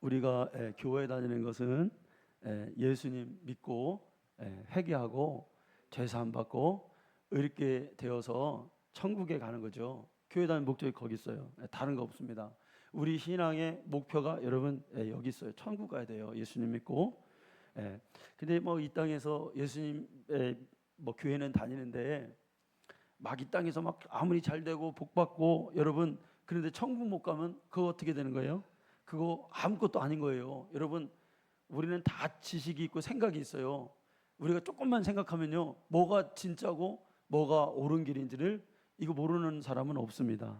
우리가 교회 다니는 것은 예수님 믿고 회개하고 죄사함 받고 의롭게 되어서 천국에 가는 거죠. 교회 다니는 목적이 거기 있어요. 다른 거 없습니다. 우리 신앙의 목표가 여러분 여기 있어요. 천국 가야 돼요. 예수님 믿고. 근데 뭐 이 땅에서 예수님 뭐 교회는 다니는데 막 이 땅에서 막 아무리 잘 되고 복 받고 여러분, 그런데 천국 못 가면 그거 어떻게 되는 거예요? 그거 아무것도 아닌 거예요. 여러분, 우리는 다 지식이 있고 생각이 있어요. 우리가 조금만 생각하면요, 뭐가 진짜고 뭐가 옳은 길인지를 이거 모르는 사람은 없습니다.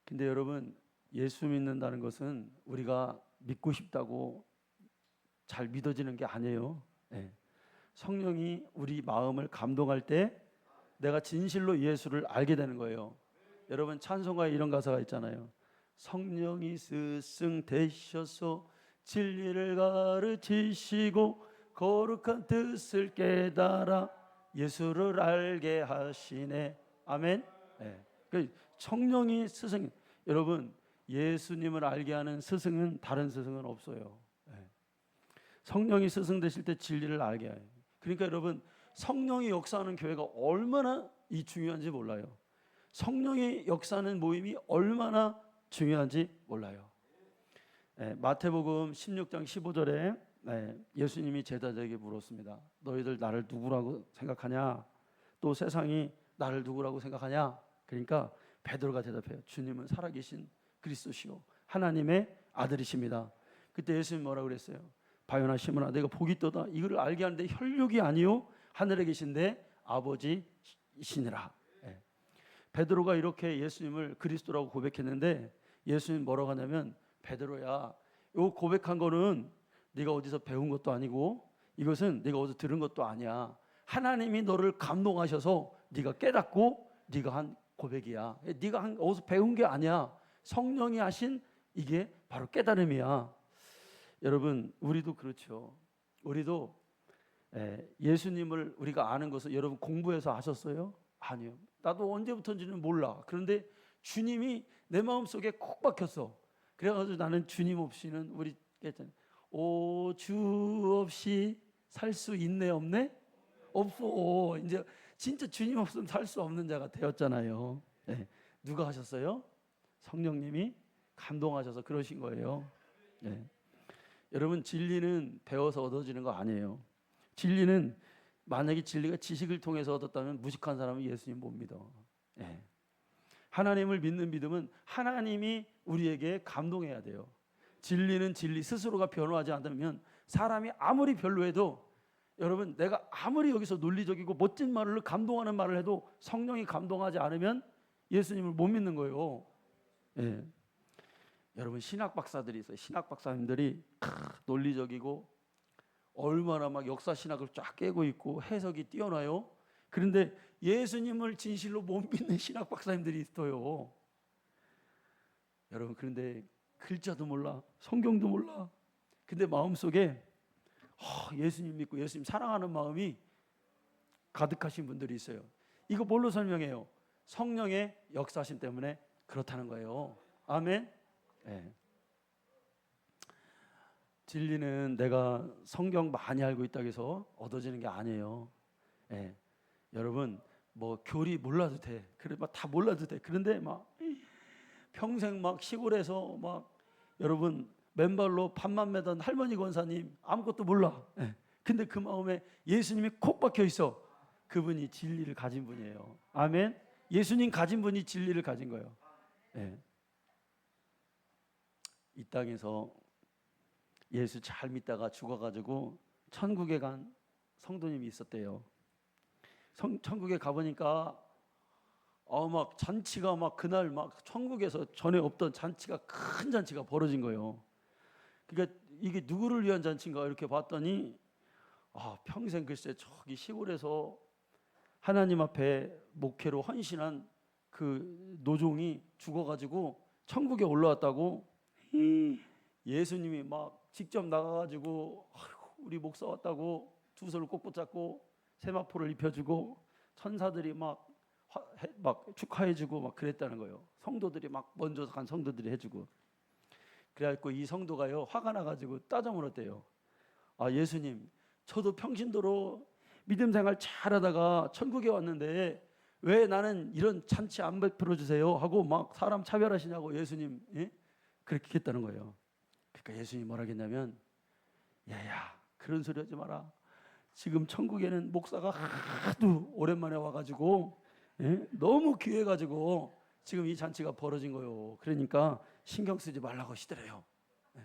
근데 여러분, 예수 믿는다는 것은 우리가 믿고 싶다고 잘 믿어지는 게 아니에요. 성령이 우리 마음을 감동할 때 내가 진실로 예수를 알게 되는 거예요. 여러분, 찬송가에 이런 가사가 있잖아요. 성령이 스승 되셔서 진리를 가르치시고 거룩한 뜻을 깨달아 예수를 알게 하시네. 아멘. 성령이 스승. 여러분, 예수님을 알게 하는 스승은 다른 스승은 없어요. 성령이 스승 되실 때 진리를 알게 해요. 그러니까 여러분, 성령이 역사하는 교회가 얼마나 중요한지 몰라요. 성령의 역사하는 모임이 얼마나 중요한지 몰라요. 마태복음 16장 15절에 예수님이 제자들에게 물었습니다. 너희들 나를 누구라고 생각하냐? 또 세상이 나를 누구라고 생각하냐? 그러니까 베드로가 대답해요. 주님은 살아계신 그리스도시요 하나님의 아들이십니다. 그때 예수님 뭐라고 그랬어요? 바요나 시몬아, 내가 복이 있도다. 이거를 알게 하는데 혈육이 아니요 하늘에 계신데 아버지시니라. 베드로가 이렇게 예수님을 그리스도라고 고백했는데 예수님 뭐라고 하냐면, 베드로야, 이 고백한 거는 네가 어디서 배운 것도 아니고 이것은 네가 어디서 들은 것도 아니야. 하나님이 너를 감동하셔서 네가 깨닫고 네가 한 고백이야. 네가 어디서 배운 게 아니야. 성령이 하신 이게 바로 깨달음이야. 여러분, 우리도 그렇죠. 우리도 예수님을 우리가 아는 것을 여러분 공부해서 아셨어요? 아니요. 나도 언제부터인지는 몰라. 그런데 주님이 내 마음속에 콕 박혔어. 그래가지고 나는 주님 없이는, 우리 했잖아요. 오, 주 없이 살 수 있네 없네? 없어. 이제 진짜 주님 없으면 살 수 없는 자가 되었잖아요. 누가 하셨어요? 성령님이 감동하셔서 그러신 거예요. 여러분, 진리는 배워서 얻어지는 거 아니에요. 진리는, 만약에 진리가 지식을 통해서 얻었다면 무식한 사람은 예수님 못 믿어. 하나님을 믿는 믿음은 하나님이 우리에게 감동해야 돼요. 진리는 진리 스스로가 변화하지 않다면, 사람이 아무리 별로해도, 여러분, 내가 아무리 여기서 논리적이고 멋진 말을, 감동하는 말을 해도 성령이 감동하지 않으면 예수님을 못 믿는 거예요. 여러분, 신학 박사들이 있어요. 신학 박사님들이 논리적이고 얼마나 막 역사 신학을 쫙 깨고 있고 해석이 뛰어나요. 그런데 예수님을 진실로 못 믿는 신학 박사님들이 있어요. 여러분, 그런데 글자도 몰라, 성경도 몰라. 근데 마음속에 예수님 믿고 예수님 사랑하는 마음이 가득하신 분들이 있어요. 이거 뭘로 설명해요? 성령의 역사심 때문에 그렇다는 거예요. 아멘. 진리는 내가 성경 많이 알고 있다고 해서 얻어지는 게 아니에요. 여러분, 뭐 교리 몰라도 돼. 그래, 막 다 몰라도 돼. 그런데 막 평생 막 시골에서 막 여러분 맨발로 밤만 매던 할머니 권사님 아무것도 몰라. 근데 그 마음에 예수님이 콕 박혀 있어. 그분이 진리를 가진 분이에요. 아멘. 예수님 가진 분이 진리를 가진 거예요. 이 땅에서 예수 잘 믿다가 죽어가지고 천국에 간 성도님이 있었대요. 천국에 가보니까 막 잔치가 막 그날 막 천국에서 전에 없던 잔치가, 큰 잔치가 벌어진 거예요. 그러니까 이게 누구를 위한 잔치인가 이렇게 봤더니 평생 글쎄 저기 시골에서 하나님 앞에 목회로 헌신한 그 노종이 죽어가지고 천국에 올라왔다고. 예수님이 막 직접 나가가지고 우리 목사 왔다고 두 손을 꼭 붙잡고 세마포를 입혀주고 천사들이 막 축하해주고 막 그랬다는 거예요. 성도들이 막 먼저 간 성도들이 해주고. 그래갖고 이 성도가요 화가 나가지고 따져 물었대요. 아, 예수님, 저도 평신도로 믿음 생활 잘하다가 천국에 왔는데 왜 나는 이런 잔치 안 베풀어 주세요 하고 막 사람 차별하시냐고 예수님, 예? 그렇게 했다는 거예요. 그러니까 예수님 뭐라 했냐면, 야야, 그런 소리 하지 마라. 지금 천국에는 목사가 하도 오랜만에 와가지고, 예? 너무 귀해가지고 지금 이 잔치가 벌어진 거요. 그러니까 신경 쓰지 말라고 하시더래요. 예.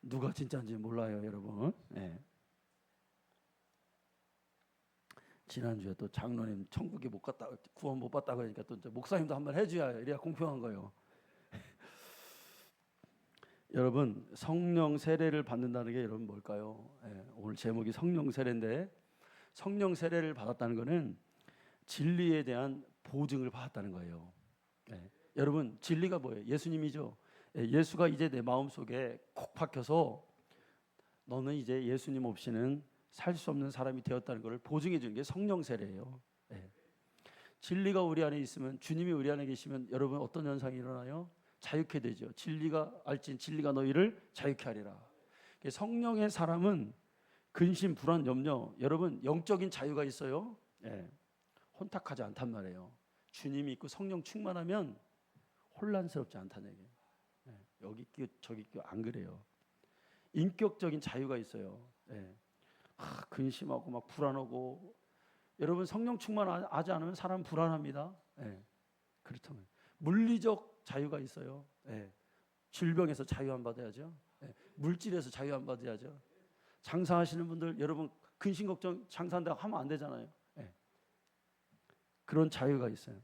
누가 진짜인지 몰라요, 여러분. 예. 지난주에 또 장로님 천국에 못 갔다, 구원 못 받다고 하니까 또 목사님도 한번 해줘야 이래야 공평한 거예요. 여러분, 성령 세례를 받는다는 게 여러분 뭘까요? 예, 오늘 제목이 성령 세례인데, 성령 세례를 받았다는 것은 진리에 대한 보증을 받았다는 거예요. 예, 여러분, 진리가 뭐예요? 예수님이죠. 예, 예수가 이제 내 마음속에 콕 박혀서 너는 이제 예수님 없이는 살 수 없는 사람이 되었다는 것을 보증해 주는 게 성령 세례예요. 예. 진리가 우리 안에 있으면, 주님이 우리 안에 계시면 여러분 어떤 현상이 일어나요? 자유케 되죠. 진리가 알진 진리가 너희를 자유케 하리라. 성령의 사람은 근심, 불안, 염려, 여러분 영적인 자유가 있어요. 예. 혼탁하지 않단 말이에요. 주님이 있고 성령 충만하면 혼란스럽지 않다는 얘기예요. 예. 여기 끼고 저기 끼고 안 그래요. 인격적인 자유가 있어요. 예. 근심하고 막 불안하고, 여러분 성령 충만하지 않으면 사람 불안합니다. 예. 그렇다면 물리적 자유가 있어요. 예. 질병에서 자유 안 받아야죠. 예. 물질에서 자유 안 받아야죠. 장사하시는 분들 여러분 근심 걱정 장사한다고 하면 안 되잖아요. 예. 그런 자유가 있어요.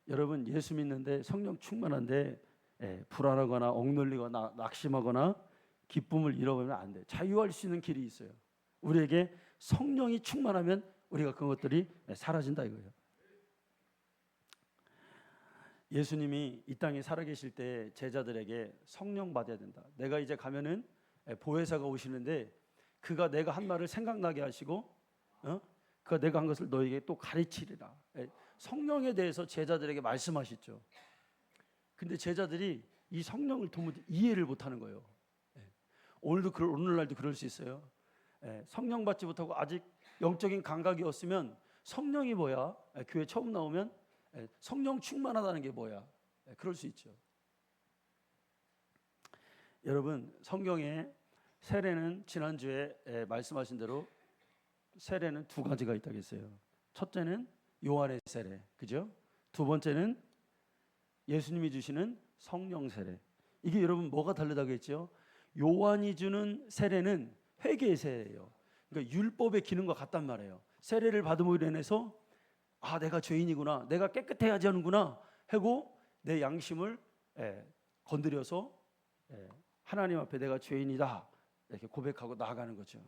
여러분 예수 믿는데 성령 충만한데, 예, 불안하거나 억눌리거나 낙심하거나 기쁨을 잃어버리면 안 돼. 자유할 수 있는 길이 있어요. 우리에게 성령이 충만하면 우리가 그것들이 사라진다 이거예요. 예수님이 이 땅에 살아계실 때 제자들에게 성령 받아야 된다. 내가 이제 가면은 보혜사가 오시는데 그가 내가 한 말을 생각나게 하시고, 그가 내가 한 것을 너에게 또 가르치리라. 성령에 대해서 제자들에게 말씀하시죠. 근데 제자들이 이 성령을 도무지 이해를 못하는 거예요. 오늘날도 그럴 수 있어요. 성령 받지 못하고 아직 영적인 감각이 없으면 성령이 뭐야? 교회 처음 나오면 성령 충만하다는 게 뭐야? 그럴 수 있죠. 여러분 성경에 세례는 지난주에 말씀하신 대로 세례는 두 가지가 있다고 했어요. 첫째는 요한의 세례, 그죠? 두 번째는 예수님이 주시는 성령 세례. 이게 여러분 뭐가 다르다고 했죠? 요한이 주는 세례는 회개의 세례예요. 그러니까 율법의 기능과 같단 말이에요. 세례를 받음으로 인해서 아, 내가 죄인이구나, 내가 깨끗해야지 하는구나 하고 내 양심을 건드려서 하나님 앞에 내가 죄인이다 이렇게 고백하고 나아가는 거죠.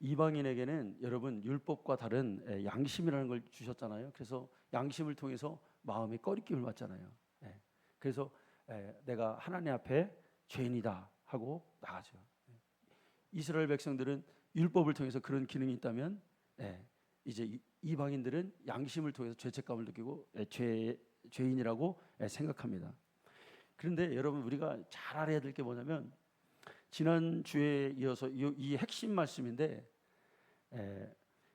이방인에게는 여러분 율법과 다른 양심이라는 걸 주셨잖아요. 그래서 양심을 통해서 마음이 꺼리낌을 받잖아요. 그래서 내가 하나님 앞에 죄인이다 하고 나가죠. 이스라엘 백성들은 율법을 통해서 그런 기능이 있다면, 이제 이방인들은 양심을 통해서 죄책감을 느끼고 죄인이라고 생각합니다. 그런데 여러분 우리가 잘 알아야 될 게 뭐냐면, 지난 주에 이어서 이 핵심 말씀인데,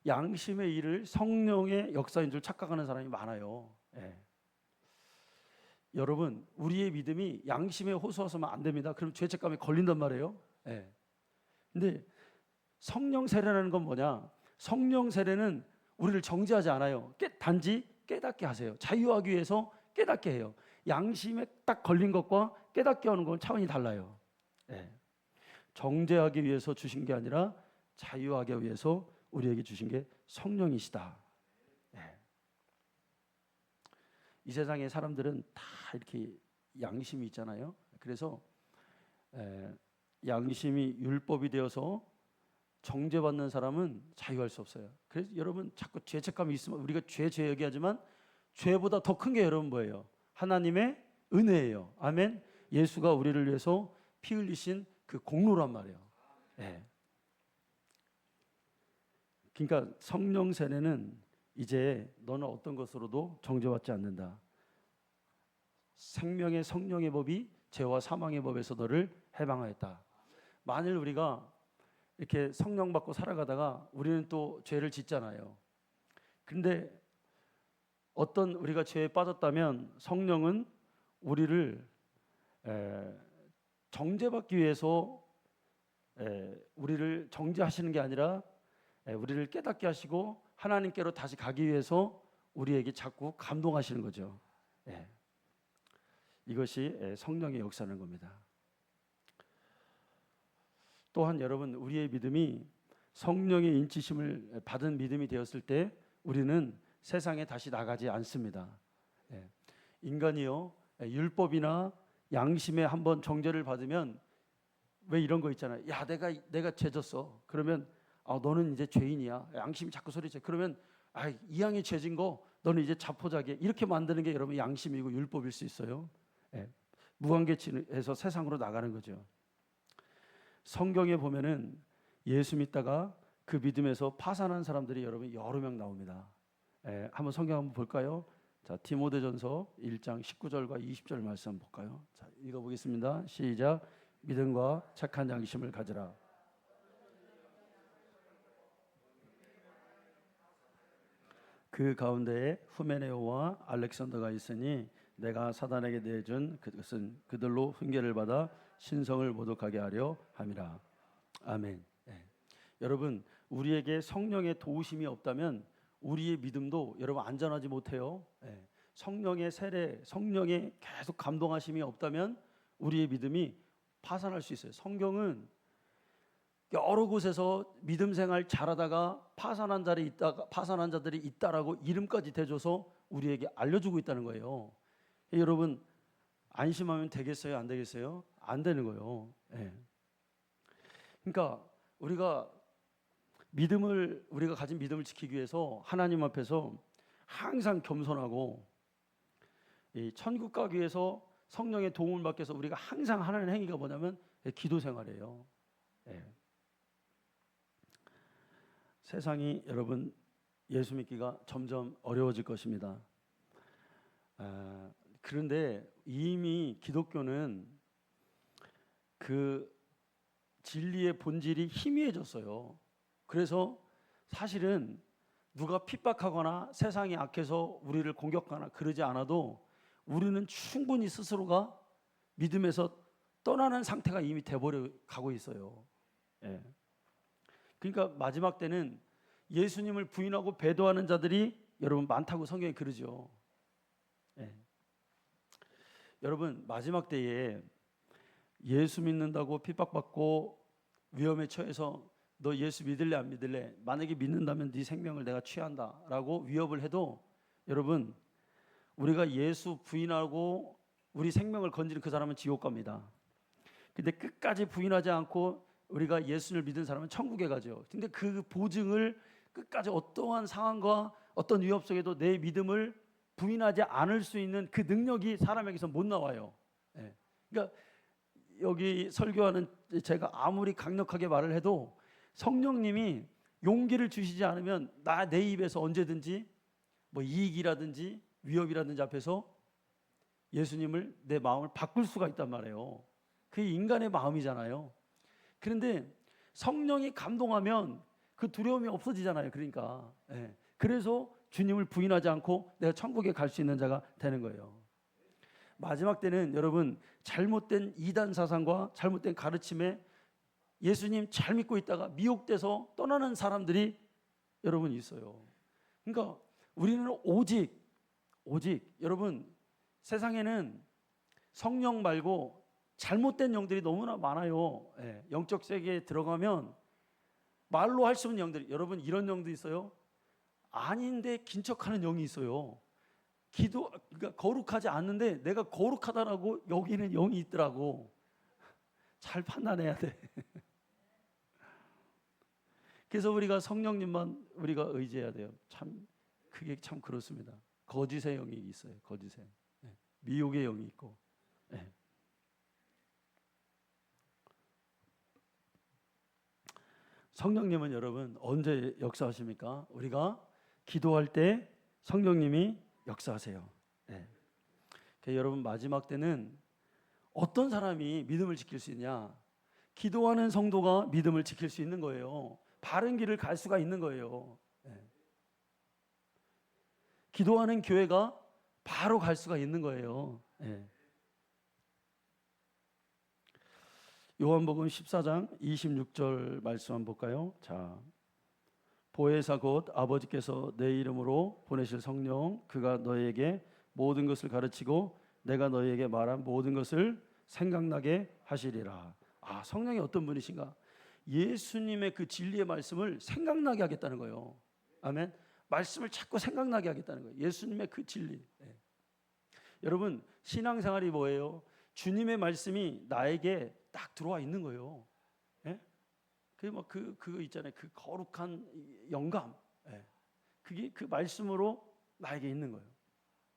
양심의 일을 성령의 역사인 줄 착각하는 사람이 많아요. 여러분 우리의 믿음이 양심에 호소해서만 안 됩니다. 그럼 죄책감에 걸린단 말이에요. 근데 성령 세례라는 건 뭐냐? 성령 세례는 우리를 정죄하지 않아요. 단지 깨닫게 하세요. 자유하기 위해서 깨닫게 해요. 양심에 딱 걸린 것과 깨닫게 하는 건 차원이 달라요. 정죄하기 위해서 주신 게 아니라 자유하기 위해서 우리에게 주신 게 성령이시다. 이 세상의 사람들은 다 이렇게 양심이 있잖아요. 그래서 양심이 율법이 되어서 정죄받는 사람은 자유할 수 없어요. 그래서 여러분 자꾸 죄책감이 있으면 우리가 죄 얘기하지만 죄보다 더 큰 게 여러분 뭐예요? 하나님의 은혜예요. 아멘. 예수가 우리를 위해서 피 흘리신 그 공로란 말이에요. 그러니까 성령 세례는 이제 너는 어떤 것으로도 정죄받지 않는다. 생명의 성령의 법이 죄와 사망의 법에서 너를 해방하였다. 만일 우리가 이렇게 성령 받고 살아가다가 우리는 또 죄를 짓잖아요. 근데 어떤 우리가 죄에 빠졌다면 성령은 우리를 정죄받기 위해서 우리를 정죄하시는 게 아니라 우리를 깨닫게 하시고 하나님께로 다시 가기 위해서 우리에게 자꾸 감동하시는 거죠. 이것이 성령의 역사는 겁니다. 또한 여러분, 우리의 믿음이 성령의 인치심을 받은 믿음이 되었을 때 우리는 세상에 다시 나가지 않습니다. 인간이요, 율법이나 양심에 한번 정죄를 받으면 왜 이런 거 있잖아요. 야, 내가 죄졌어. 그러면 너는 이제 죄인이야. 양심이 자꾸 소리쳐. 그러면 이왕이 죄진 거 너는 이제 자포자기, 이렇게 만드는 게 여러분 양심이고 율법일 수 있어요. 무관계해서 세상으로 나가는 거죠. 성경에 보면은 예수 믿다가 그 믿음에서 파산한 사람들이 여러분 여러 명 나옵니다. 한번 성경 한번 볼까요? 자, 디모데전서 1장 19절과 20절 말씀 볼까요? 자, 읽어보겠습니다. 시작. 믿음과 착한 양심을 가지라. 그 가운데에 후메네오와 알렉산더가 있으니 내가 사단에게 내준 그것은 그들로 훈계를 받아 신성을 모독하게 하려 함이라. 아멘. 여러분, 우리에게 성령의 도우심이 없다면 우리의 믿음도 여러분 안전하지 못해요. 성령의 세례, 성령의 계속 감동하심이 없다면 우리의 믿음이 파산할 수 있어요. 성경은 여러 곳에서 믿음 생활 잘하다가 파산한 자들이 있다라고 이름까지 대줘서 우리에게 알려주고 있다는 거예요. 여러분, 안심하면 되겠어요? 안 되겠어요? 안 되는 거예요. 그러니까 우리가 가진 믿음을 지키기 위해서 하나님 앞에서 항상 겸손하고 천국 가기 위해서 성령의 도움을 받기 위해서 우리가 항상 하는 행위가 뭐냐면 기도 생활이에요. 세상이 여러분 예수 믿기가 점점 어려워질 것입니다. 그런데 이미 기독교는 그 진리의 본질이 희미해졌어요. 그래서 사실은 누가 핍박하거나 세상이 악해서 우리를 공격하거나 그러지 않아도 우리는 충분히 스스로가 믿음에서 떠나는 상태가 이미 돼버려 가고 있어요. 그러니까 마지막 때는 예수님을 부인하고 배도하는 자들이 여러분 많다고 성경에 그러죠. 여러분, 마지막 때에 예수 믿는다고 핍박받고 위험에 처해서 너 예수 믿을래 안 믿을래? 만약에 믿는다면 네 생명을 내가 취한다라고 위협을 해도 여러분, 우리가 예수 부인하고 우리 생명을 건지는 그 사람은 지옥 갑니다. 근데 끝까지 부인하지 않고 우리가 예수를 믿은 사람은 천국에 가죠. 근데 그 보증을 끝까지 어떠한 상황과 어떤 위협 속에도 내 믿음을 부인하지 않을 수 있는 그 능력이 사람에게서 못 나와요. 그러니까 여기 설교하는 제가 아무리 강력하게 말을 해도 성령님이 용기를 주시지 않으면 내 입에서 언제든지 뭐 이익이라든지 위협이라든지 앞에서 예수님을 내 마음을 바꿀 수가 있단 말이에요. 그게 인간의 마음이잖아요. 그런데 성령이 감동하면 그 두려움이 없어지잖아요. 그러니까 그래서 주님을 부인하지 않고 내가 천국에 갈 수 있는 자가 되는 거예요. 마지막 때는 여러분 잘못된 이단 사상과 잘못된 가르침에 예수님 잘 믿고 있다가 미혹돼서 떠나는 사람들이 여러분 있어요. 그러니까 우리는 오직 여러분 세상에는 성령 말고 잘못된 영들이 너무나 많아요. 영적 세계에 들어가면 말로 할 수 없는 영들이, 여러분 이런 영도 있어요. 아닌데 긴척하는 영이 있어요. 그러니까 거룩하지 않는데 내가 거룩하다라고 여기는 영이 있더라고. 잘 판단해야 돼. 그래서 우리가 성령님만 우리가 의지해야 돼요. 참 그게 참 그렇습니다. 거짓의 영이 있어요. 거짓의 미혹의 영이 있고. 성령님은 여러분 언제 역사하십니까? 우리가 기도할 때 성령님이 역사하세요. 네. 여러분 마지막 때는 어떤 사람이 믿음을 지킬 수 있냐? 기도하는 성도가 믿음을 지킬 수 있는 거예요. 바른 길을 갈 수가 있는 거예요. 네. 기도하는 교회가 바로 갈 수가 있는 거예요. 네. 요한복음 14장 26절 말씀 한번 볼까요? 자, 보혜사 곧 아버지께서 내 이름으로 보내실 성령 그가 너희에게 모든 것을 가르치고 내가 너희에게 말한 모든 것을 생각나게 하시리라. 아, 성령이 어떤 분이신가? 예수님의 그 진리의 말씀을 생각나게 하겠다는 거예요. 아멘. 말씀을 자꾸 생각나게 하겠다는 거예요. 예수님의 그 진리. 네. 여러분 신앙생활이 뭐예요? 주님의 말씀이 나에게 딱 들어와 있는 거예요. 예? 그거 있잖아요. 그 거룩한 영감. 예. 그게 그 말씀으로 나에게 있는 거예요.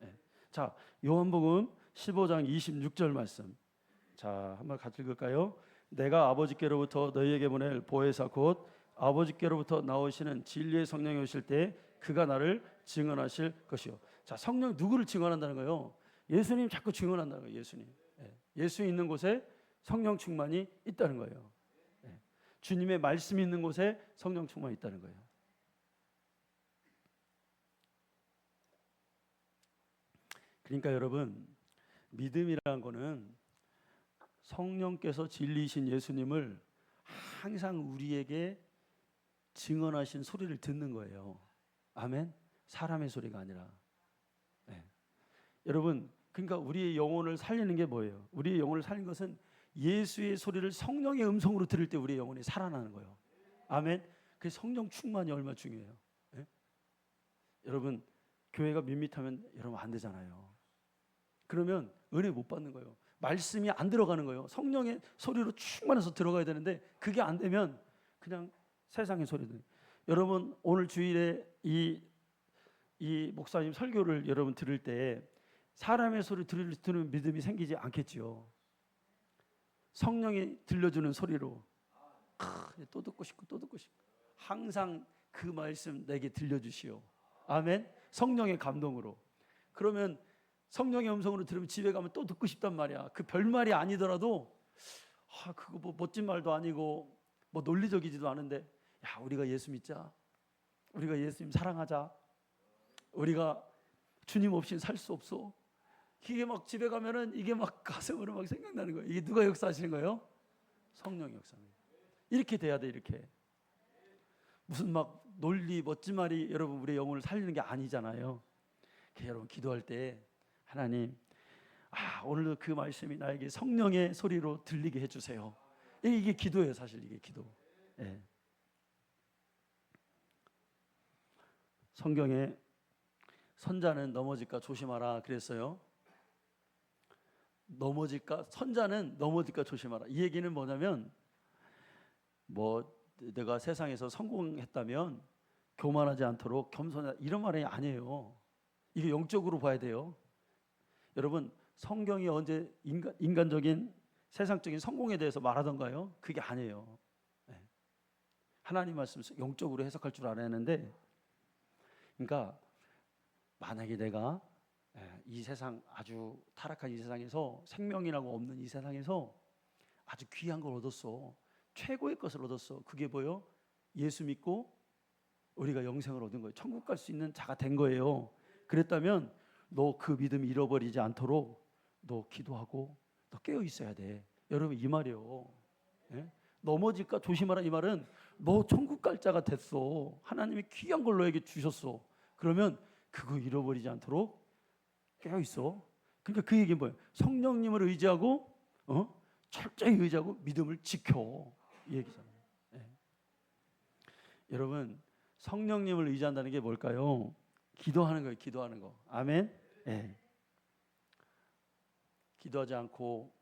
예. 자, 요한복음 15장 26절 말씀. 자, 한번 같이 읽을까요? 내가 아버지께로부터 너희에게 보낼 보혜사 곧 아버지께로부터 나오시는 진리의 성령이 오실 때 그가 나를 증언하실 것이요. 자, 성령 누구를 증언한다는 거예요? 예수님 자꾸 증언한다는 거예요. 예수님. 예. 예수 있는 곳에 성령 충만이 있다는 거예요. 예. 주님의 말씀이 있는 곳에 성령 충만이 있다는 거예요. 그러니까 여러분 믿음이라는 거는 성령께서 진리이신 예수님을 항상 우리에게 증언하신 소리를 듣는 거예요. 아멘. 사람의 소리가 아니라. 네. 여러분, 그러니까 우리의 영혼을 살리는 게 뭐예요? 우리의 영혼을 살리는 것은 예수의 소리를 성령의 음성으로 들을 때 우리의 영혼이 살아나는 거예요. 아멘. 그 성령 충만이 얼마나 중요해요. 네? 여러분, 교회가 밋밋하면 여러분 안 되잖아요. 그러면 은혜 못 받는 거예요. 말씀이 안 들어가는 거예요. 성령의 소리로 충만해서 들어가야 되는데 그게 안 되면 그냥 세상의 소리들. 여러분 오늘 주일에 이 목사님 설교를 여러분 들을 때 사람의 소리 들으면 믿음이 생기지 않겠지요. 성령이 들려주는 소리로 또 듣고 싶고 또 듣고 싶고 항상 그 말씀 내게 들려주시오. 아멘. 성령의 감동으로. 그러면 성령의 음성으로 들으면 집에 가면 또 듣고 싶단 말이야. 그 별말이 아니더라도 그거 뭐 멋진 말도 아니고 뭐 논리적이지도 않은데 야 우리가 예수 믿자. 우리가 예수님 사랑하자. 우리가 주님 없이는 살 수 없어. 이게 막 집에 가면은 이게 막 가슴으로 막 생각나는 거예요. 이게 누가 역사하시는 거예요? 성령이 역사하는 거예요. 이렇게 돼야 돼. 이렇게 무슨 막 논리 멋진 말이 여러분 우리의 영혼을 살리는 게 아니잖아요. 여러분 기도할 때 하나님 오늘도 그 말씀이 나에게 성령의 소리로 들리게 해주세요. 이게 기도예요. 사실 이게 기도. 네. 성경에 선자는 넘어질까 조심하라 그랬어요. 선자는 넘어질까 조심하라. 이 얘기는 뭐냐면 내가 세상에서 성공했다면 교만하지 않도록 겸손하다 이런 말이 아니에요. 이게 영적으로 봐야 돼요. 여러분 성경이 언제 인간적인 세상적인 성공에 대해서 말하던가요? 그게 아니에요. 네. 하나님 말씀 영적으로 해석할 줄 알아야 하는데 그러니까 만약에 내가 이 세상 아주 타락한 이 세상에서 생명이라고 없는 이 세상에서 아주 귀한 걸 얻었어. 최고의 것을 얻었어. 그게 뭐예요? 예수 믿고 우리가 영생을 얻은 거예요. 천국 갈 수 있는 자가 된 거예요. 그랬다면 너 그 믿음 잃어버리지 않도록 너 기도하고 너 깨어 있어야 돼. 여러분 이 말이에요. 예? 넘어질까 조심하라 이 말은 너 천국 갈 자가 됐어. 하나님이 귀한 걸 너에게 주셨어. 그러면 그거 잃어버리지 않도록 깨어 있어. 그러니까 그 얘기는 뭐예요? 성령님을 의지하고 철저히 의지하고 믿음을 지켜. 이 얘기잖아요. 예. 여러분 성령님을 의지한다는 게 뭘까요? 기도하는 거예요. 기도하는 거. 아멘. 예. 기도하지 않고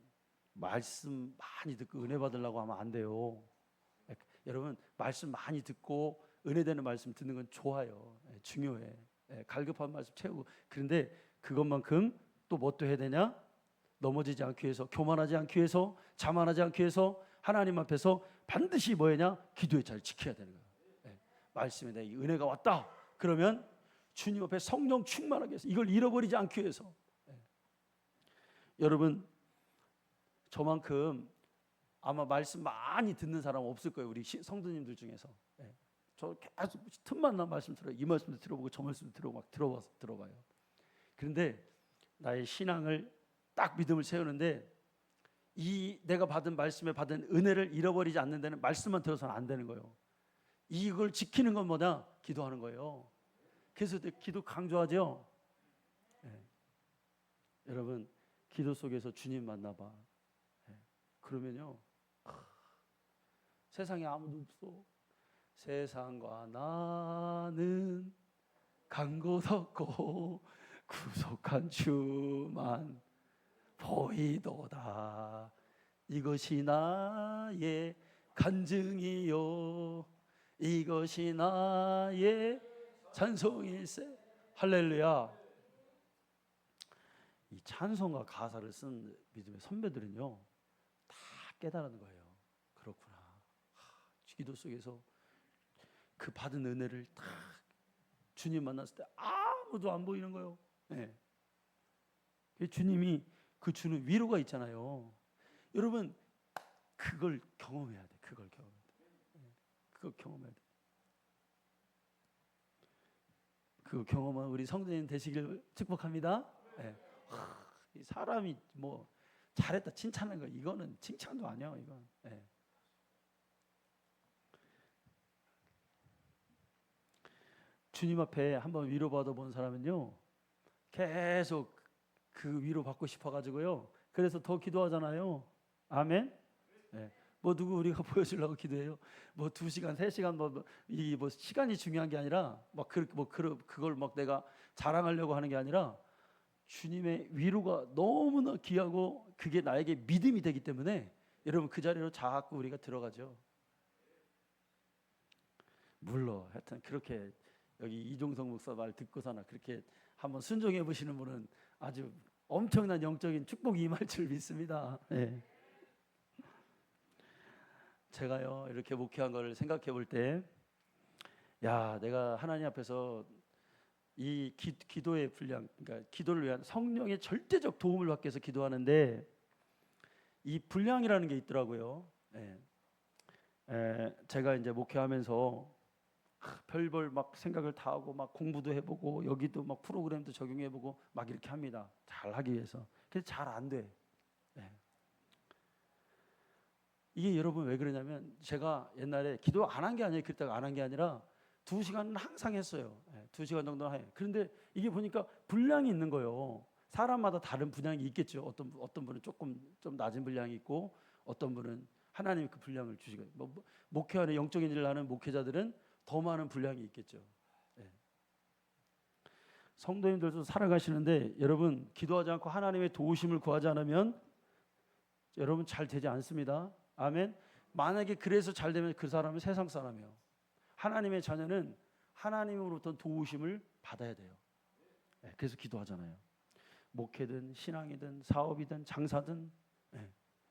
말씀 많이 듣고 은혜 받으려고 하면 안 돼요. 여러분 말씀 많이 듣고 은혜 되는 말씀 듣는 건 좋아요. 중요해. 갈급한 말씀 채우고. 그런데 그것만큼 또 뭐 또 해야 되냐? 넘어지지 않기 위해서, 교만하지 않기 위해서, 자만하지 않기 위해서 하나님 앞에서 반드시 뭐냐? 기도의 자리를 지켜야 되는 거예요. 말씀에 대해 은혜가 왔다. 그러면 주님 앞에 성령 충만하게 해서 이걸 잃어버리지 않기 위해서. 여러분 저만큼 아마 말씀 많이 듣는 사람 없을 거예요. 우리 성도님들 중에서. 저 계속 틈만 나면 말씀 들어요. 이 말씀도 들어보고 저 말씀도 들어보고 막 들어봐요. 그런데 나의 신앙을 딱 믿음을 세우는데 이 내가 받은 말씀에 받은 은혜를 잃어버리지 않는 데는 말씀만 들어서는 안 되는 거예요. 이걸 지키는 건 뭐냐? 기도하는 거예요. 그래서 기도 강조하죠. 여러분 기도 속에서 주님 만나봐. 그러면요 세상에 아무도 없어. 세상과 나는 간 곳 없고 구속한 주만 보이도다. 이것이 나의 간증이요 이것이 나의 찬송일세. 할렐루야. 이 찬송과 가사를 쓴 믿음의 선배들은요 다 깨달은 거예요. 그렇구나. 기도 속에서 그 받은 은혜를 딱 주님 만났을 때 아무도 안 보이는 거예요. 주님이 그 주는 위로가 있잖아요. 여러분 그걸 경험해야 돼. 그걸 경험해야 돼. 그 경험한 우리 성도님 되시길 축복합니다. 이 사람이 뭐 잘했다 칭찬하는 거 이거는 칭찬도 아니야. 이건. 주님 앞에 한번 위로받아 본 사람은요 계속 그 위로 받고 싶어 가지고요 그래서 더 기도하잖아요. 아멘. 뭐 누구 우리가 보여주려고 기도해요? 뭐 2시간 3시간 뭐 시간이 중요한 게 아니라 그걸 막 내가 자랑하려고 하는 게 아니라 주님의 위로가 너무나 귀하고 그게 나에게 믿음이 되기 때문에 여러분 그 자리로 자꾸 우리가 들어가죠. 물론 하여튼 그렇게 여기 이종성 목사 말 듣고서나 그렇게 한번 순종해 보시는 분은 아주 엄청난 영적인 축복이 임할 줄 믿습니다. 제가요 이렇게 목회한 걸 생각해 볼 때, 야 내가 하나님 앞에서 이 기도의 분량, 그러니까 기도를 위한 성령의 절대적 도움을 받기 위해서 기도하는데 이 분량이라는 게 있더라고요. 제가 이제 목회하면서 별별 막 생각을 다 하고 막 공부도 해보고 여기도 막 프로그램도 적용해보고 막 이렇게 합니다. 잘 하기 위해서. 근데 잘 안 돼. 이게 여러분 왜 그러냐면 제가 옛날에 기도 안 한 게 아니에요. 그랬다가 안 한 게 아니라 2시간은 항상 했어요. 2시간 정도는 해요. 그런데 이게 보니까 분량이 있는 거예요. 사람마다 다른 분량이 있겠죠. 어떤 분은 조금 좀 낮은 분량이 있고 어떤 분은 하나님이 그 분량을 주시고 목회 안에 영적인 일을 하는 목회자들은 더 많은 분량이 있겠죠. 성도님들도 살아가시는데 여러분 기도하지 않고 하나님의 도우심을 구하지 않으면 여러분 잘 되지 않습니다. 아멘. 만약에 그래서 잘 되면 그 사람은 세상 사람이에요. 하나님의 자녀는 하나님으로부터 도우심을 받아야 돼요. 그래서 기도하잖아요. 목회든 신앙이든 사업이든 장사든.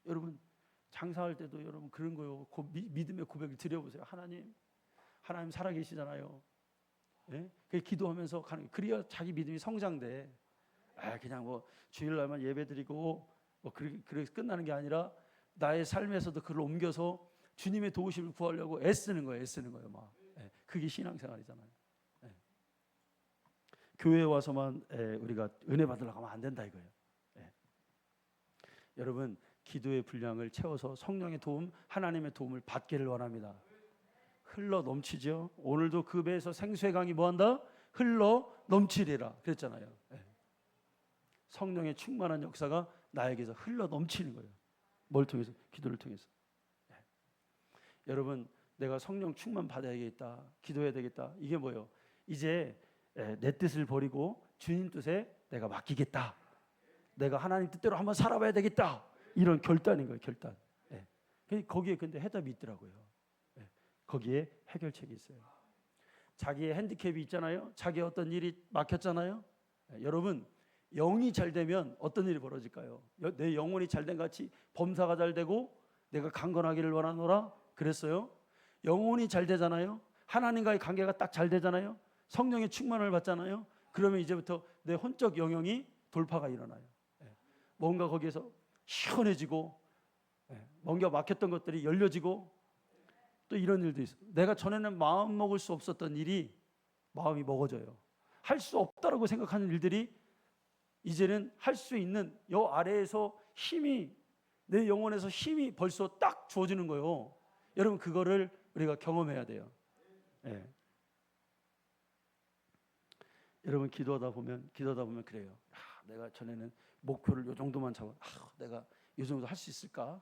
여러분 장사할 때도 여러분 그런 거요. 믿음의 고백을 드려보세요. 하나님 살아계시잖아요. 그 기도하면서 가는 거예요. 그래야 자기 믿음이 성장돼. 그냥 뭐 주일날만 예배드리고 뭐 그렇게 끝나는 게 아니라 나의 삶에서도 그걸 옮겨서 주님의 도우심을 구하려고 애쓰는 거예요. 막 그게 신앙생활이잖아요. 교회에 와서만 우리가 은혜 받으려고 하면 안 된다 이거예요. 여러분 기도의 분량을 채워서 성령의 도움, 하나님의 도움을 받기를 원합니다. 흘러 넘치죠. 오늘도 그 배에서 생수의 강이 뭐한다? 흘러 넘치리라 그랬잖아요. 성령의 충만한 역사가 나에게서 흘러 넘치는 거예요. 뭘 통해서? 기도를 통해서. 여러분 내가 성령 충만 받아야겠다, 기도해야 되겠다. 이게 뭐예요? 이제 내 뜻을 버리고 주님 뜻에 내가 맡기겠다. 내가 하나님 뜻대로 한번 살아봐야 되겠다. 이런 결단인 거예요. 결단. 거기에 근데 해답이 있더라고요. 거기에 해결책이 있어요. 자기의 핸디캡이 있잖아요. 자기의 어떤 일이 막혔잖아요. 여러분 영이 잘 되면 어떤 일이 벌어질까요? 내 영혼이 잘된 같이 범사가 잘 되고 내가 강건하기를 원하노라 그랬어요. 영혼이 잘 되잖아요. 하나님과의 관계가 딱 잘 되잖아요. 성령의 충만을 받잖아요. 그러면 이제부터 내 혼적 영역이 돌파가 일어나요. 뭔가 거기에서 시원해지고, 뭔가 막혔던 것들이 열려지고, 또 이런 일도 있어요. 내가 전에는 마음 먹을 수 없었던 일이 마음이 먹어져요. 할 수 없다라고 생각하는 일들이 이제는 할 수 있는, 요 아래에서 힘이, 내 영혼에서 힘이 벌써 딱 주어지는 거예요. 여러분, 그거를 우리가 경험해야 돼요. 예. 여러분, 기도하다 보면 그래요. 내가 전에는 목표를 요 정도만 잡아, 내가 이 정도 할 수 있을까?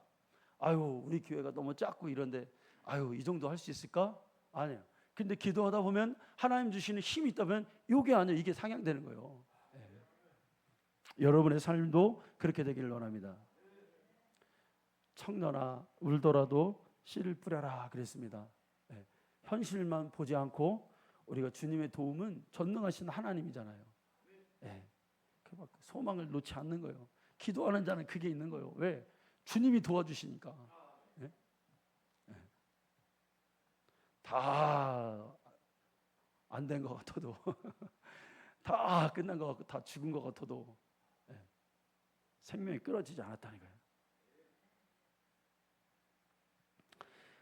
아유, 우리 교회가 너무 작고 이런데, 아유, 이 정도 할 수 있을까? 아니야. 근데 기도하다 보면 하나님 주시는 힘이 있다면 요게 아니에요. 이게 상향되는 거예요. 여러분의 삶도 그렇게 되기를 원합니다. 청년아, 울더라도 씨를 뿌려라 그랬습니다. 현실만 보지 않고 우리가 주님의 도움은 전능하신 하나님이잖아요. 소망을 놓지 않는 거예요. 기도하는 자는 그게 있는 거예요. 왜? 주님이 도와주시니까. 다 안 된 것 같아도 다 끝난 것 같고 다 죽은 것 같아도 생명이 끊어지지 않았다는 거예요.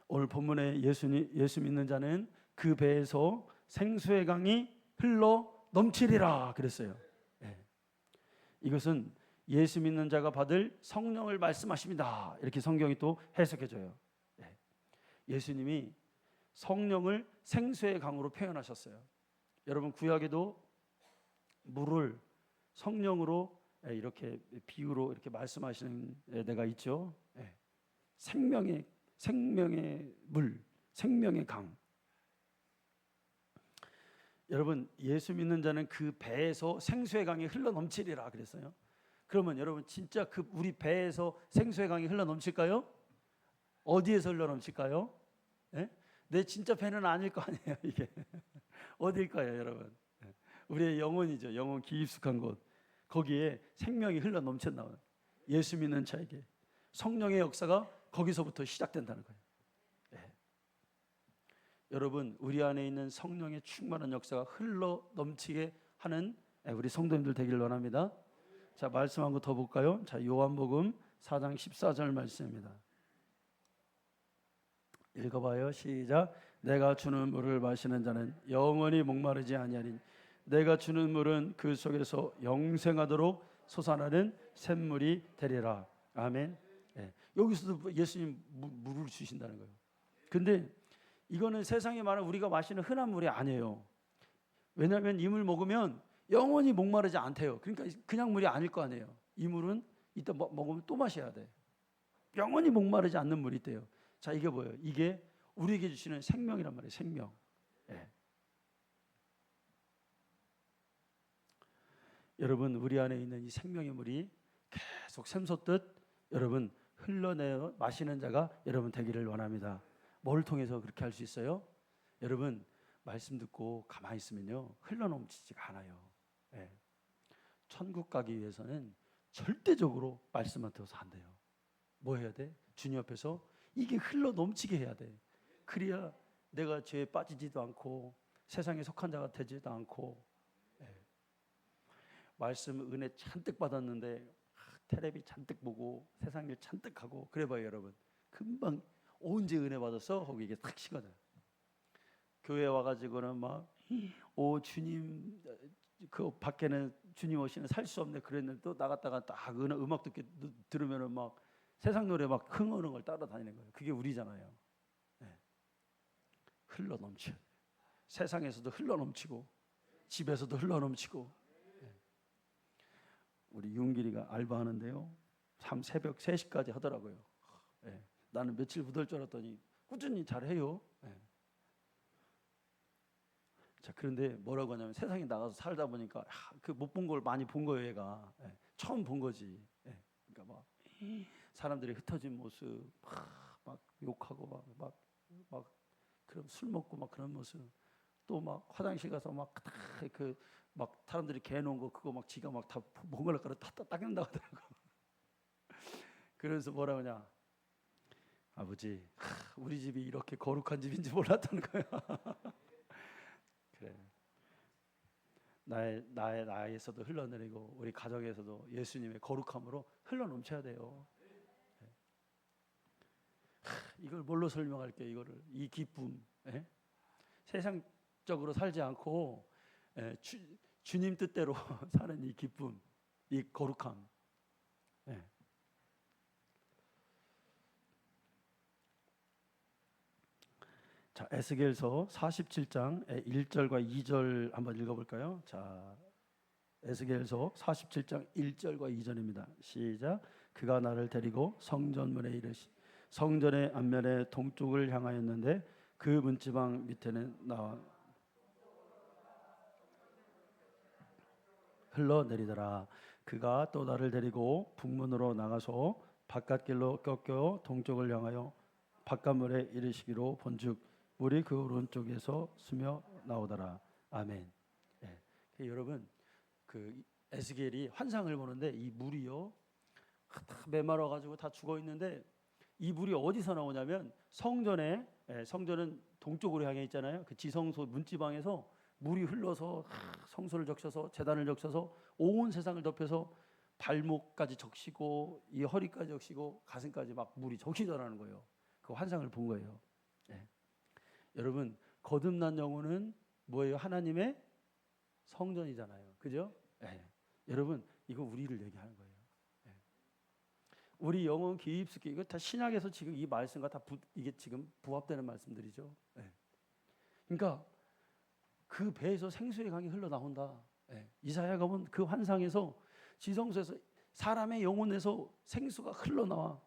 오늘 본문에 예수 믿는 자는 그 배에서 생수의 강이 흘러 넘치리라 그랬어요. 이것은 예수 믿는 자가 받을 성령을 말씀하십니다. 이렇게 성경이 또 해석해줘요. 예수님이 성령을 생수의 강으로 표현하셨어요. 여러분, 구약에도 물을 성령으로 이렇게 비유로 이렇게 말씀하시는 데가 있죠. 생명의 물, 생명의 강. 여러분, 예수 믿는 자는 그 배에서 생수의 강이 흘러 넘치리라 그랬어요. 그러면 여러분, 진짜 그 우리 배에서 생수의 강이 흘러 넘칠까요? 어디에서 흘러 넘칠까요? 내 진짜 배는 아닐 거 아니에요. 이게 어딜까요, 여러분? 우리의 영혼이죠. 영혼 깊숙한 곳. 거기에 생명이 흘러 넘쳤나 봐요. 예수 믿는 자에게 성령의 역사가 거기서부터 시작된다는 거예요. 여러분, 우리 안에 있는 성령의 충만한 역사가 흘러 넘치게 하는 우리 성도님들 되기를 원합니다. 자, 말씀 한 거 더 볼까요? 자, 요한복음 4장 14절 말씀입니다. 읽어봐요. 시작. 내가 주는 물을 마시는 자는 영원히 목마르지 아니하리니 내가 주는 물은 그 속에서 영생하도록 솟아나는 샘물이 되리라. 아멘. 여기서도 예수님 물을 주신다는 거예요. 근데 이거는 세상에 말하는 우리가 마시는 흔한 물이 아니에요. 왜냐하면 이 물 먹으면 영원히 목마르지 않대요. 그러니까 그냥 물이 아닐 거 아니에요. 이 물은 이따 먹으면 또 마셔야 돼. 영원히 목마르지 않는 물이 있대요. 자, 이게 뭐예요? 이게 우리에게 주시는 생명이란 말이에요. 생명. 여러분, 우리 안에 있는 이 생명의 물이 계속 샘솟듯 여러분 흘러내어 마시는 자가 여러분 되기를 원합니다. 뭘 통해서 그렇게 할 수 있어요? 여러분, 말씀 듣고 가만히 있으면요 흘러넘치지가 않아요. 천국 가기 위해서는 절대적으로 말씀만 들어서 안 돼요. 뭐 해야 돼? 주님 앞에서 이게 흘러넘치게 해야 돼. 그래야 내가 죄에 빠지지도 않고 세상에 속한 자가 되지도 않고 말씀 은혜 잔뜩 받았는데 텔레비 잔뜩 보고 세상 일 잔뜩 하고 그래봐요. 여러분, 금방 언제 은혜 받았어? 하고 이게 탁 식어져요. 교회 와가지고는 막 주님 그 밖에는 주님 오시는 살 수 없네 그랬는데 또 나갔다가 딱 음악 들으면은 막 세상 노래 막 흥하는 걸 따라다니는 거예요. 그게 우리잖아요. 흘러 넘쳐. 세상에서도 흘러 넘치고 집에서도 흘러 넘치고. 우리 윤길이가 알바하는데요. 참 새벽 3시까지 하더라고요. 나는 며칠 못 할 줄 알았더니 꾸준히 잘해요. 자, 그런데 뭐라고 하냐면 세상에 나가서 살다 보니까 그 못 본 걸 많이 본 거예요. 얘가 처음 본 거지. 그러니까 막 사람들이 흩어진 모습, 막 욕하고 막 그런 술 먹고 막 그런 모습, 또 막 화장실 가서 막 사람들이 개놓은 거 그거 막 지가 막 다 몽글락거려 다 닦는다고 하더라고. 그래서 뭐라고 하냐, 아버지, 우리 집이 이렇게 거룩한 집인지 몰랐다는 거야. 그래. 나에서도 흘러내리고 우리 가정에서도 예수님의 거룩함으로 흘러넘쳐야 돼요. 이걸 뭘로 설명할게요? 이거를 이 기쁨, 세상적으로 살지 않고 주님 뜻대로 사는 이 기쁨, 이 거룩함. 자, 에스겔서 47장 1절과 2절 한번 읽어볼까요? 자, 에스겔서 47장 1절과 2절입니다. 시작. 그가 나를 데리고 성전문에 이르시 성전의 앞면에 동쪽을 향하였는데 그 문지방 밑에는 나와 흘러내리더라. 그가 또 나를 데리고 북문으로 나가서 바깥길로 꺾여 동쪽을 향하여 바깥문에 이르시기로 본즉 물이 그 오른쪽에서 스며 나오더라. 아멘. 여러분 그 에스겔이 환상을 보는데 이 물이요 다 메말라 가지고 다 죽어 있는데 이 물이 어디서 나오냐면 성전은 동쪽으로 향해 있잖아요. 그 지성소 문지방에서 물이 흘러서 성소를 적셔서 제단을 적셔서 온 세상을 덮여서 발목까지 적시고 이 허리까지 적시고 가슴까지 막 물이 적시더라는 거예요. 그 환상을 본 거예요. 여러분 거듭난 영혼은 뭐예요? 하나님의 성전이잖아요. 그죠? 여러분 이거 우리를 얘기하는 거예요. 우리 영혼 깊숙이 이거 다 신약에서 지금 이 말씀과 다 이게 지금 부합되는 말씀들이죠. 그러니까 그 배에서 생수의 강이 흘러나온다. 이사야가 본 그 환상에서 지성소에서 사람의 영혼에서 생수가 흘러나와.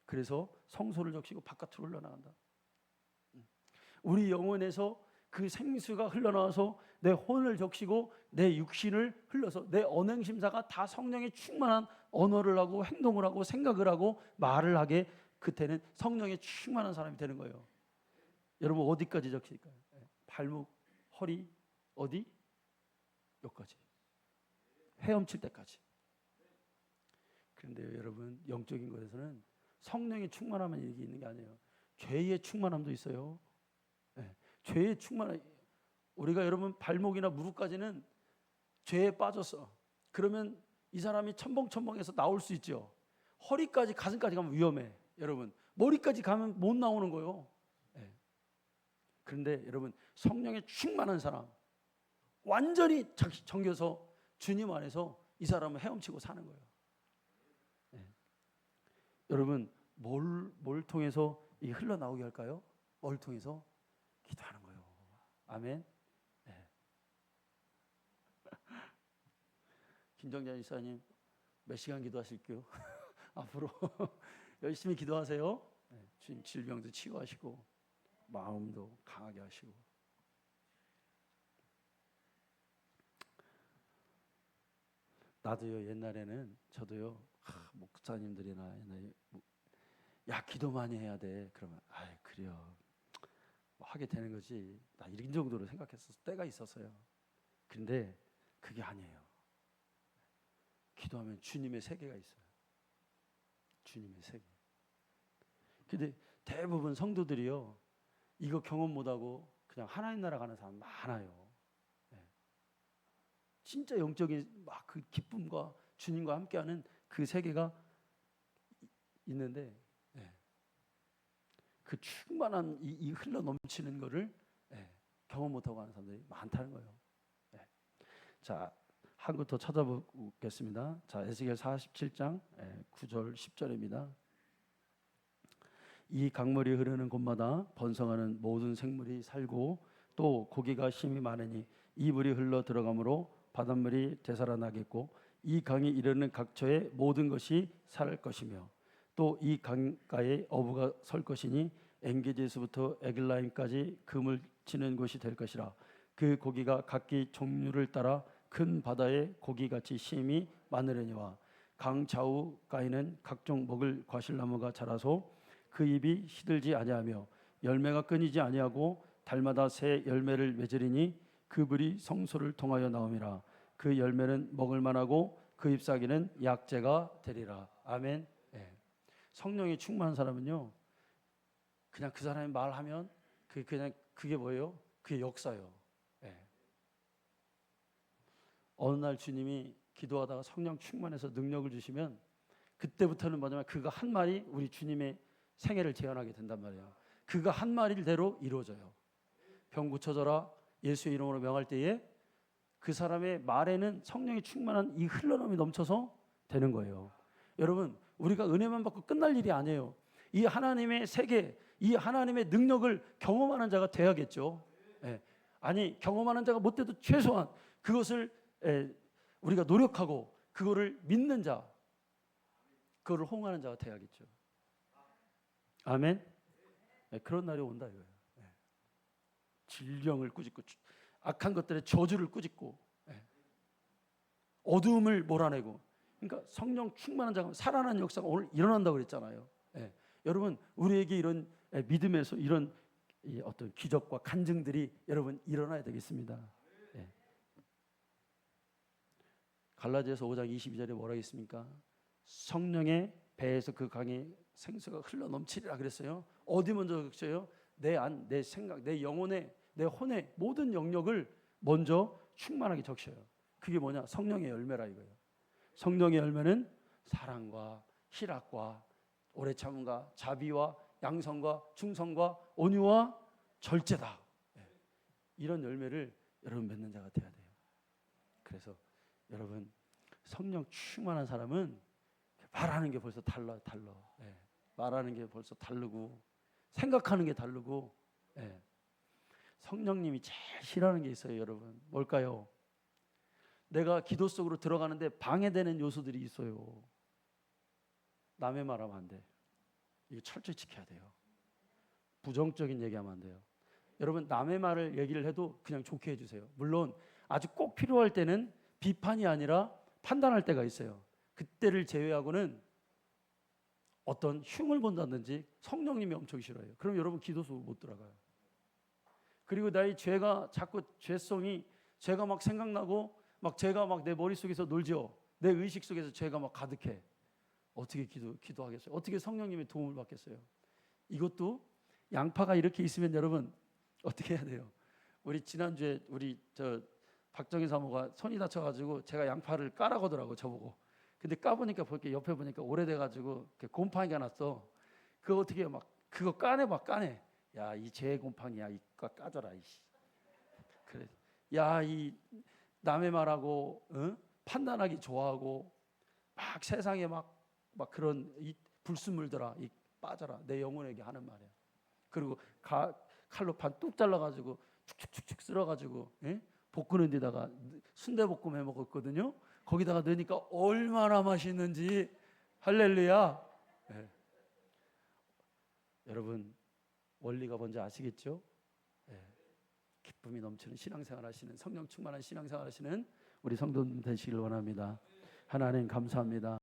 그래서 성소를 적시고 바깥으로 흘러나간다. 우리 영혼에서 그 생수가 흘러나와서 내 혼을 적시고 내 육신을 흘러서 내 언행심사가 다 성령의 충만한 언어를 하고 행동을 하고 생각을 하고 말을 하게 그때는 성령의 충만한 사람이 되는 거예요. 여러분 어디까지 적실까요? 발목, 허리, 어디? 여기까지. 헤엄칠 때까지. 그런데 여러분 영적인 것에서는 성령의 충만함만 이게 있는 게 아니에요. 죄의 충만함도 있어요. 죄의 충만함. 우리가 여러분 발목이나 무릎까지는 죄에 빠졌어. 그러면 이 사람이 첨벙첨벙해서 나올 수 있죠. 허리까지 가슴까지 가면 위험해. 여러분 머리까지 가면 못 나오는 거예요. 그런데 여러분 성령의 충만한 사람 완전히 정겨서 주님 안에서 이 사람은 헤엄치고 사는 거예요. 여러분 뭘 통해서 이 흘러나오게 할까요? 뭘 통해서? 기도하는 거예요. 아멘. 김정자 이사님 몇 시간 기도하실게요? 앞으로 열심히 기도하세요. 주님 질병도 치유하시고 마음도 강하게 하시고. 나도요 옛날에는 저도요 목사님들이나 옛날에 야 기도 많이 해야 돼. 그러면 그래요. 하게 되는 거지. 나 이런 정도로 생각했을 때가 있었어요. 근데 그게 아니에요. 기도하면 주님의 세계가 있어요. 주님의 세계. 근데 대부분 성도들이요 이거 경험 못하고 그냥 하나님 나라 가는 사람 많아요. 진짜 영적인 막 그 기쁨과 주님과 함께하는 그 세계가 있는데 그 충만한 이 흘러 넘치는 거를 경험 못하고 하는 사람들이 많다는 거예요. 자, 한 것 더 찾아보겠습니다. 자, 에스겔 47장 9절 10절입니다. 이 강물이 흐르는 곳마다 번성하는 모든 생물이 살고 또 고기가 심이 많으니 이 물이 흘러 들어가므로 바닷물이 되살아나겠고 이 강이 이르는 각처의 모든 것이 살 것이며 또 이 강가에 어부가 설 것이니 엔게디에서부터 에글라임까지 금을 치는 곳이 될 것이라. 그 고기가 각기 종류를 따라 큰 바다의 고기같이 심이 많으려니와 강 좌우가에는 각종 먹을 과실나무가 자라서 그 잎이 시들지 아니하며 열매가 끊이지 아니하고 달마다 새 열매를 맺으리니 그 불이 성소를 통하여 나옴이라. 그 열매는 먹을 만하고 그 잎사귀는 약재가 되리라. 아멘. 성령이 충만한 사람은요 그냥 그 사람이 말하면 그게 뭐예요? 그게 역사예요. 어느 날 주님이 기도하다가 성령 충만해서 능력을 주시면 그때부터는 뭐냐면 그가 한 말이 우리 주님의 생애를 재현하게 된단 말이에요. 그가 한 말일대로 이루어져요. 병 고쳐져라 예수의 이름으로 명할 때에 그 사람의 말에는 성령이 충만한 이 흘러넘이 넘쳐서 되는 거예요. 여러분, 우리가 은혜만 받고 끝날 일이 아니에요. 이 하나님의 세계, 이 하나님의 능력을 경험하는 자가 돼야겠죠. 예. 아니, 경험하는 자가 못 돼도 최소한 그것을 우리가 노력하고 그거를 믿는 자, 그거를 호응하는 자가 돼야겠죠. 아멘. 예, 그런 날이 온다 이거예요. 예. 질병을 꾸짖고 악한 것들의 저주를 꾸짖고 어두움을 몰아내고, 그러니까 성령 충만한 자가 살아나는 역사가 오늘 일어난다고 그랬잖아요. 여러분, 우리에게 이런 믿음에서 이런 어떤 기적과 간증들이 여러분 일어나야 되겠습니다. 갈라디아서 5장 22절에 뭐라 했습니까? 성령의 배에서 그 강의 생수가 흘러 넘치리라 그랬어요. 어디 먼저 적셔요? 내 안, 내 생각, 내 영혼에, 내 혼의 모든 영역을 먼저 충만하게 적셔요. 그게 뭐냐? 성령의 열매라 이거예요. 성령의 열매는 사랑과 희락과 오래 참음과 자비와 양성과 충성과 온유와 절제다. 이런 열매를 여러분 맺는 자가 돼야 돼요. 그래서 여러분, 성령 충만한 사람은 말하는 게 벌써 달라. 말하는 게 벌써 다르고 생각하는 게 다르고. 성령님이 제일 싫어하는 게 있어요, 여러분. 뭘까요? 내가 기도 속으로 들어가는데 방해되는 요소들이 있어요. 남의 말하면 안 돼. 이거 철저히 지켜야 돼요. 부정적인 얘기하면 안 돼요. 여러분, 남의 말을 얘기를 해도 그냥 좋게 해주세요. 물론 아주 꼭 필요할 때는 비판이 아니라 판단할 때가 있어요. 그때를 제외하고는 어떤 흉을 본다든지 성령님이 엄청 싫어해요. 그럼 여러분 기도 속으로 못 들어가요. 그리고 나의 죄가 자꾸 죄가 막 생각나고 막 죄가 막 내 머릿속에서 놀죠. 내 의식 속에서 죄가 막 가득해. 어떻게 기도하겠어요? 어떻게 성령님의 도움을 받겠어요? 이것도 양파가 이렇게 있으면 여러분 어떻게 해야 돼요? 우리 지난주에 우리 박정희 사모가 손이 다쳐가지고 제가 양파를 까라고더라고 저보고. 근데 까보니까 볼게 옆에 보니까 오래돼가지고 곰팡이가 났어. 그거 어떻게 해요? 막 그거 까내. 야, 이 죄 곰팡이야. 이거 까져라. 이씨. 그래. 야, 이 남의 말하고 판단하기 좋아하고 막 세상에 막 그런 이 불순물들아 이 빠져라. 내 영혼에게 하는 말이야. 그리고 칼로 반 뚝 잘라가지고 축축축축 쓸어가지고 볶는 데다가 순대볶음 해 먹었거든요. 거기다가 넣으니까 얼마나 맛있는지. 할렐루야. 여러분, 원리가 뭔지 아시겠죠? 기쁨이 넘치는 신앙생활 하시는, 성령 충만한 신앙생활 하시는 우리 성도님 되시길 원합니다. 하나님 감사합니다.